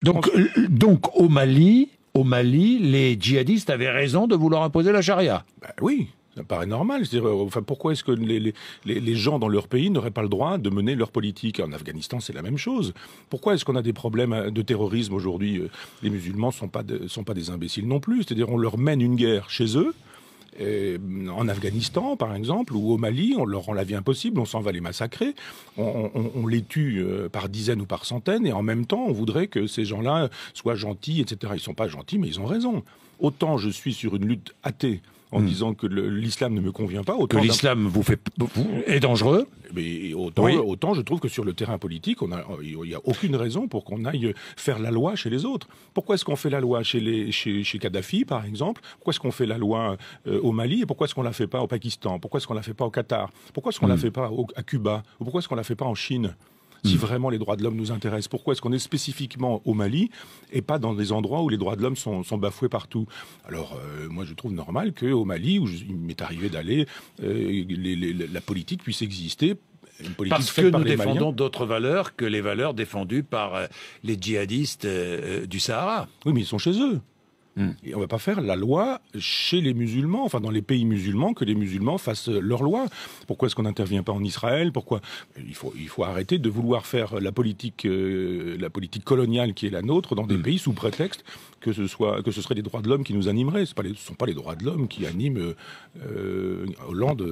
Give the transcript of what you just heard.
Donc au Mali, les djihadistes avaient raison de vouloir imposer la charia. Ben oui, ça paraît normal. C'est-à-dire, enfin, pourquoi est-ce que les gens dans leur pays n'auraient pas le droit de mener leur politique? En Afghanistan, c'est la même chose. Pourquoi est-ce qu'on a des problèmes de terrorisme aujourd'hui? Les musulmans sont pas des imbéciles non plus. C'est-à-dire, on leur mène une guerre chez eux. En Afghanistan, par exemple, ou au Mali, on leur rend la vie impossible, on s'en va les massacrer, on les tue par dizaines ou par centaines, et en même temps, on voudrait que ces gens-là soient gentils, etc. Ils sont pas gentils, mais ils ont raison. Autant je suis sur une lutte athée, en disant que l'islam ne me convient pas, Que autant l'islam est dangereux. mais autant je trouve que sur le terrain politique, il n'y a aucune raison pour qu'on aille faire la loi chez les autres. Pourquoi est-ce qu'on fait la loi chez Kadhafi, par exemple? Pourquoi est-ce qu'on fait la loi au Mali? Et pourquoi est-ce qu'on la fait pas au Pakistan? Pourquoi est-ce qu'on la fait pas au Qatar? Pourquoi est-ce qu'on la fait pas à Cuba? Ou pourquoi est-ce qu'on la fait pas en Chine? Si vraiment les droits de l'homme nous intéressent, pourquoi est-ce qu'on est spécifiquement au Mali et pas dans des endroits où les droits de l'homme sont bafoués partout? Alors, moi, je trouve normal qu'au Mali, où il m'est arrivé d'aller, la politique puisse exister. Une politique Parce faite que par nous les défendons Maliens. d'autres valeurs que les valeurs défendues par les djihadistes du Sahara. Oui, mais ils sont chez eux. Et on ne va pas faire la loi chez les musulmans, enfin dans les pays musulmans, que les musulmans fassent leur loi. Pourquoi est-ce qu'on n'intervient pas en Israël? Pourquoi il faut arrêter de vouloir faire la politique coloniale qui est la nôtre dans des pays sous prétexte que ce serait les droits de l'homme qui nous animeraient. Ce ne sont pas les droits de l'homme qui animent Hollande.